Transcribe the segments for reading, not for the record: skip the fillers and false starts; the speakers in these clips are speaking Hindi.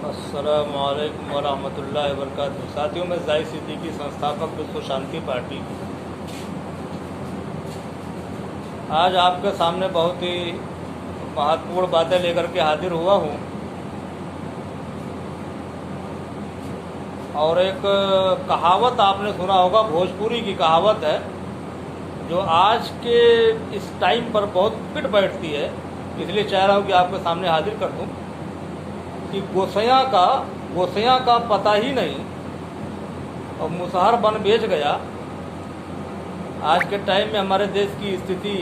अस्सलामुअलैकुम वरहमतुल्लाहि वबरकातुहू। साथियों, मैं ज़ाहिद सिद्दीकी, संस्थापक विश्व शांति पार्टी, आज आपके सामने बहुत ही महत्वपूर्ण बातें लेकर के हाजिर हुआ हूँ। और एक कहावत आपने सुना होगा, भोजपुरी की कहावत है, जो आज के इस टाइम पर बहुत फिट बैठती है, इसलिए चाह रहा हूँ कि आपके सामने हाजिर कर दूँ कि गोसैया का पता ही नहीं और मुसहर बन बेच गया। आज के टाइम में हमारे देश की स्थिति,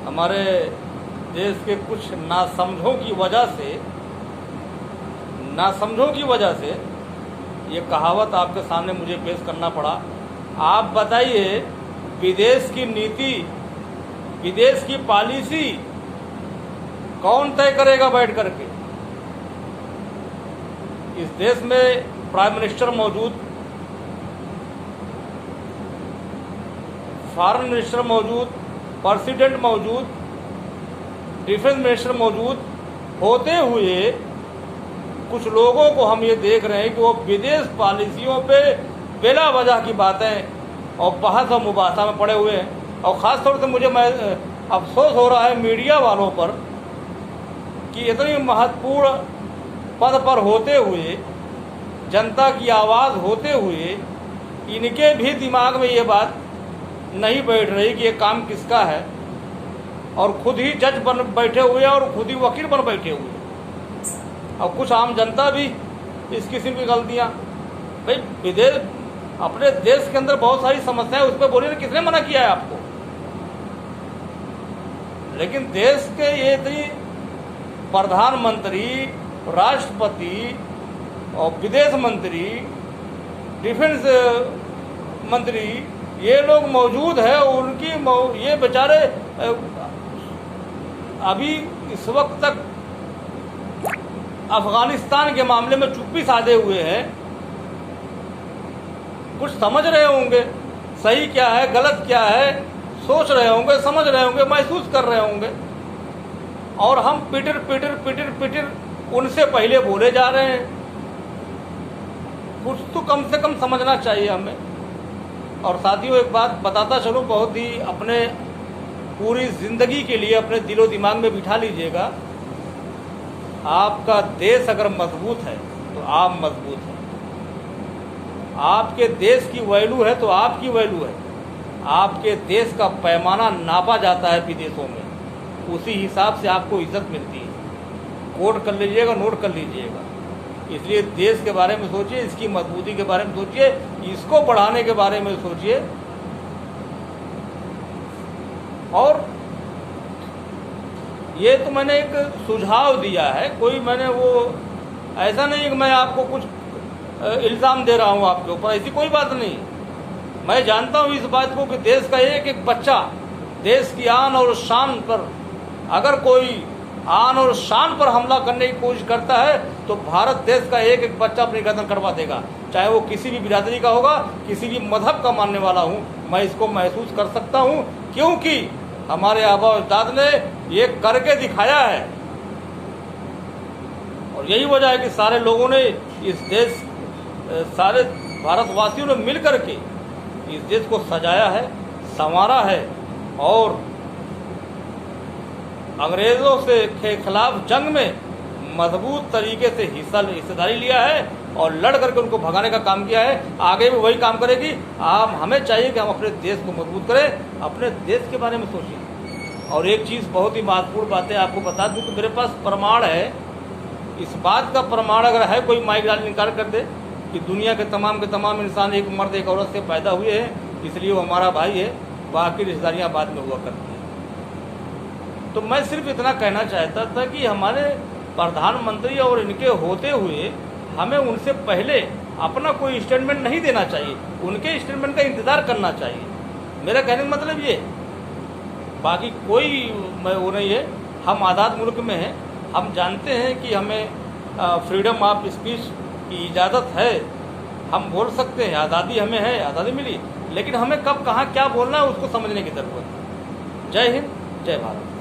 हमारे देश के कुछ नासमझों की वजह से ये कहावत आपके सामने मुझे पेश करना पड़ा। आप बताइए, विदेश की नीति, विदेश की पॉलिसी कौन तय करेगा बैठ करके? इस देश में प्राइम मिनिस्टर मौजूद, फॉरेन मिनिस्टर मौजूद, प्रेसिडेंट मौजूद, डिफेंस मिनिस्टर मौजूद होते हुए कुछ लोगों को हम ये देख रहे हैं कि वो विदेश पॉलिसियों पे बेला वजह की बातें और बहस और मुबासा में पड़े हुए हैं। और ख़ास तौर से मुझे अफसोस हो रहा है मीडिया वालों पर कि इतनी महत्वपूर्ण पद पर होते हुए, जनता की आवाज़ होते हुए, इनके भी दिमाग में ये बात नहीं बैठ रही कि ये काम किसका है, और खुद ही जज बन बैठे हुए और खुद ही वकील बन बैठे हुए। और कुछ आम जनता भी इस किस्म की गलतियाँ, भाई विदेश, अपने देश के अंदर बहुत सारी समस्याएं, उस पर बोलिए ना, किसने मना किया है आपको? लेकिन देश के ये इतनी प्रधानमंत्री, राष्ट्रपति और विदेश मंत्री, डिफेंस मंत्री, ये लोग मौजूद है, उनकी ये बेचारे अभी इस वक्त तक अफगानिस्तान के मामले में चुप्पी साधे हुए हैं। कुछ समझ रहे होंगे सही क्या है, गलत क्या है, सोच रहे होंगे, समझ रहे होंगे, महसूस कर रहे होंगे, और हम पिटर उनसे पहले बोले जा रहे हैं। कुछ तो कम से कम समझना चाहिए हमें। और साथियों, एक बात बताता चलूँ, बहुत ही अपने पूरी ज़िंदगी के लिए अपने दिलो दिमाग में बिठा लीजिएगा, आपका देश अगर मजबूत है तो आप मजबूत हैं। आपके देश की वैल्यू है तो आपकी वैल्यू है। आपके देश का पैमाना नापा जाता है विदेशों में, उसी हिसाब से आपको इज्जत मिलती है। कोट कर लीजिएगा, नोट कर लीजिएगा। इसलिए देश के बारे में सोचिए, इसकी मजबूती के बारे में सोचिए, इसको बढ़ाने के बारे में सोचिए। और ये तो मैंने एक सुझाव दिया है, कोई मैंने वो ऐसा नहीं कि मैं आपको कुछ इल्ज़ाम दे रहा हूँ आपके ऊपर, ऐसी कोई बात नहीं। मैं जानता हूँ इस बात को कि देश का एक एक बच्चा, देश की आन और शान पर, अगर कोई आन और शान पर हमला करने की कोशिश करता है तो भारत देश का एक एक बच्चा अपनी गर्दन कटवा देगा, चाहे वो किसी भी बिरादरी का होगा, किसी भी मजहब का मानने वाला हूँ। मैं इसको महसूस कर सकता हूँ, क्योंकि हमारे आबा अजदाद ने ये करके दिखाया है। और यही वजह है कि सारे लोगों ने इस देश, सारे भारतवासियों ने मिल कर के इस देश को सजाया है, संवारा है, और अंग्रेज़ों के खिलाफ जंग में मजबूत तरीके से हिस्सेदारी लिया है और लड़ करके उनको भगाने का काम किया है। आगे भी वही काम करेगी। हमें चाहिए कि हम अपने देश को मजबूत करें, अपने देश के बारे में सोचें। और एक चीज़ बहुत ही महत्वपूर्ण बात है, आपको बता दूं कि मेरे पास प्रमाण है। इस बात का प्रमाण अगर है, कोई माइक डाल इनकार कर दे कि दुनिया के तमाम इंसान एक मर्द एक औरत से पैदा हुए हैं, इसलिए वो हमारा भाई है, बाकी रिश्तेदारियाँ बाद में हुआ करती हैं। तो मैं सिर्फ इतना कहना चाहता था कि हमारे प्रधानमंत्री और इनके होते हुए हमें उनसे पहले अपना कोई स्टेटमेंट नहीं देना चाहिए, उनके स्टेटमेंट का इंतज़ार करना चाहिए। मेरा कहने का मतलब ये, बाकी कोई वो नहीं है। हम आज़ाद मुल्क में हैं, हम जानते हैं कि हमें फ्रीडम ऑफ स्पीच की इजाज़त है, हम बोल सकते हैं, आज़ादी हमें है, आज़ादी मिली, लेकिन हमें कब कहाँ क्या बोलना है उसको समझने की ज़रूरत है। जय हिंद, जय भारत।